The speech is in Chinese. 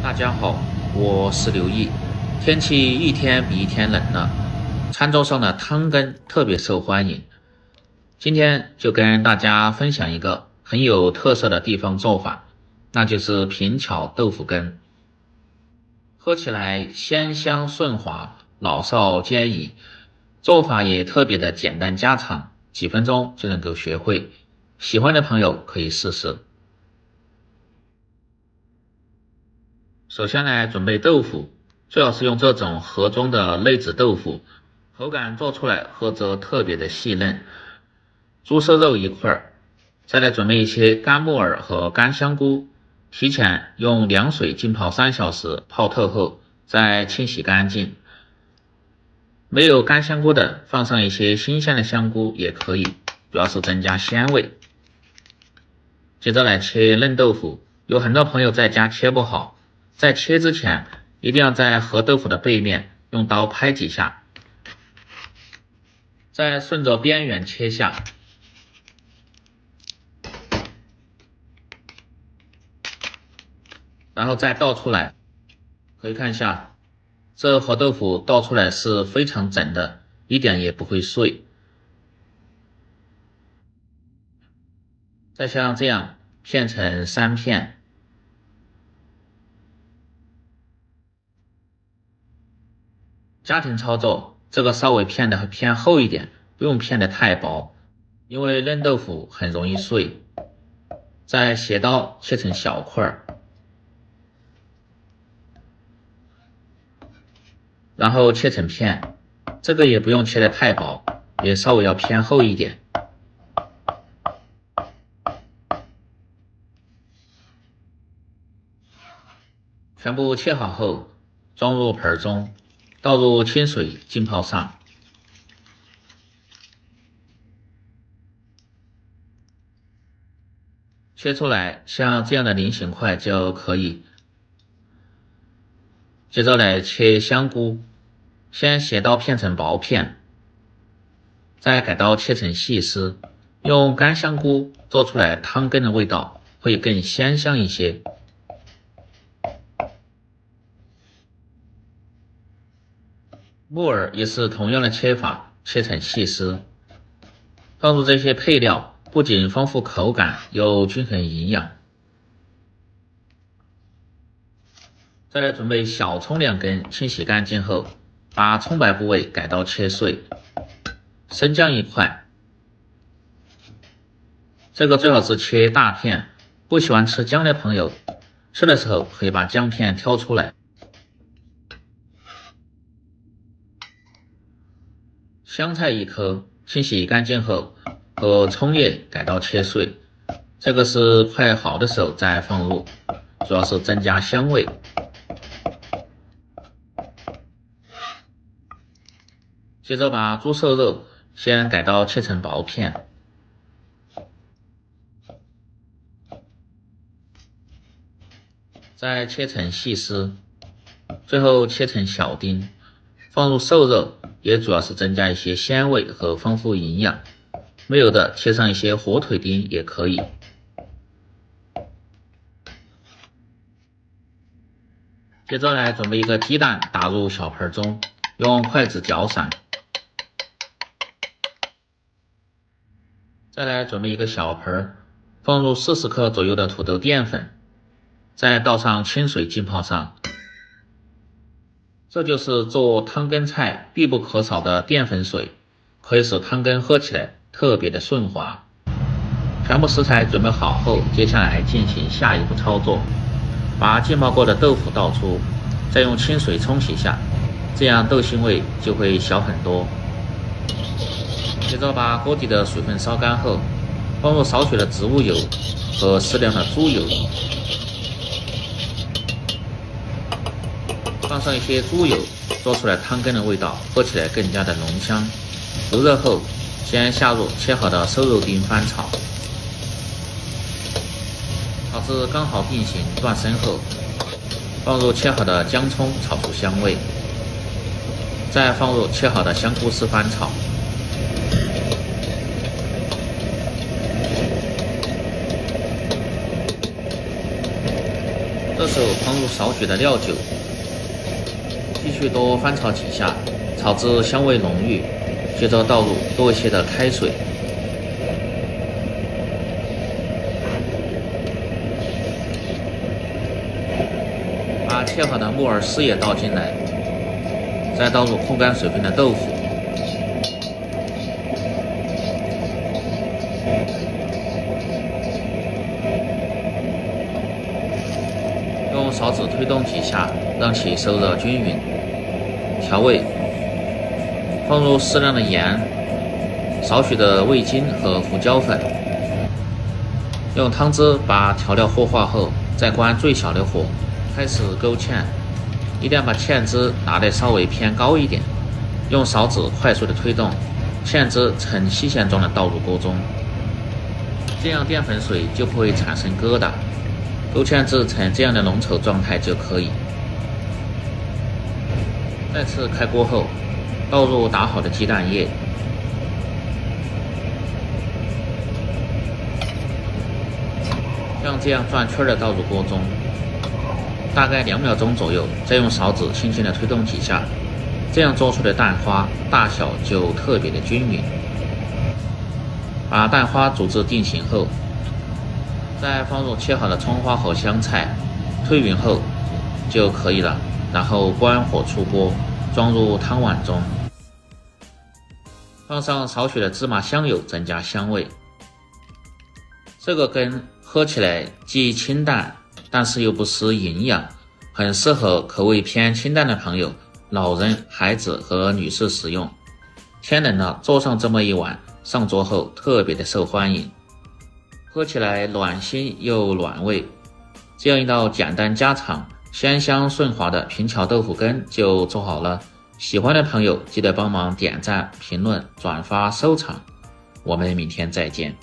大家好，我是刘毅。天气一天比一天冷了，餐桌上的汤羹特别受欢迎。今天就跟大家分享一个很有特色的地方做法，那就是平巧豆腐羹。喝起来鲜香顺滑，老少皆宜。做法也特别的简单家常，几分钟就能够学会。喜欢的朋友可以试试。首先来准备豆腐，最好是用这种盒装的内酯豆腐，口感做出来喝着特别的细嫩。猪瘦肉1块，再来准备一些干木耳和干香菇，提前用凉水浸泡3小时，泡透后再清洗干净。没有干香菇的，放上一些新鲜的香菇也可以，主要是增加鲜味。接着来切嫩豆腐，有很多朋友在家切不好，在切之前一定要在和豆腐的背面用刀拍几下，再顺着边缘切下，然后再倒出来。可以看一下，这和豆腐倒出来是非常整的，一点也不会碎。再像这样片成3片。家庭操作，这个稍微片的偏厚一点，不用片的太薄，因为嫩豆腐很容易碎。再斜刀切成小块，然后切成片，这个也不用切的太薄，也稍微要偏厚一点。全部切好后，装入盆中，倒入清水浸泡上。切出来像这样的菱形块就可以。接着来切香菇，先斜刀片成薄片，再改刀切成细丝。用干香菇做出来汤羹的味道会更鲜香一些。木耳也是同样的切法，切成细丝。放入这些配料，不仅丰富口感，又均衡营养。再来准备小葱2根，清洗干净后，把葱白部位改刀切碎。生姜1块，这个最好是切大片，不喜欢吃姜的朋友，吃的时候可以把姜片挑出来。香菜1颗，清洗干净后和葱叶改刀切碎，这个是快好的时候再放入，主要是增加香味。接着把猪瘦肉先改刀切成薄片，再切成细丝，最后切成小丁。放入瘦肉也主要是增加一些鲜味和丰富营养，没有的切上一些火腿丁也可以。接着来准备一个鸡蛋，打入小盆中，用筷子搅散。再来准备一个小盆，放入40克左右的土豆淀粉，再倒上清水浸泡上。这就是做汤羹菜必不可少的淀粉水，可以使汤羹喝起来特别的顺滑。全部食材准备好后，接下来进行下一步操作，把浸泡过的豆腐倒出，再用清水冲洗下，这样豆腥味就会小很多。接着把锅底的水分烧干后，放入少许的植物油和适量的猪油，放上一些猪油，做出来汤羹的味道喝起来更加的浓香。油热后，先下入切好的瘦肉丁翻炒，炒至刚好定型断生后，放入切好的姜葱炒出香味，再放入切好的香菇丝翻炒。这这时候放入少许的料酒，继续多翻炒几下，炒至香味浓郁，接着倒入多一些的开水，把切好的木耳丝也倒进来，再倒入控干水分的豆腐，用勺子推动几下，让其受热均匀。调味，放入适量的盐，少许的味精和胡椒粉，用汤汁把调料和化后，再关最小的火，开始勾芡，一定要把芡汁拿得稍微偏高一点，用勺子快速的推动，芡汁呈细线状的倒入锅中，这样淀粉水就不会产生疙瘩，勾芡至成这样的浓稠状态就可以。再次开锅后，倒入打好的鸡蛋液，像这样转圈的倒入锅中，大概2秒钟左右，再用勺子轻轻的推动几下，这样做出的蛋花大小就特别的均匀。把蛋花煮至定型后，再放入切好的葱花和香菜，推匀后就可以了。然后关火出锅，装入汤碗中，放上少许的芝麻香油，增加香味。这个羹喝起来既清淡，但是又不失营养，很适合口味偏清淡的朋友、老人、孩子和女士食用。天冷了，做上这么一碗，上桌后特别的受欢迎，喝起来暖心又暖胃。这样一道简单家常、鲜香顺滑的平桥豆腐羹就做好了。喜欢的朋友记得帮忙点赞、评论、转发、收藏。我们明天再见。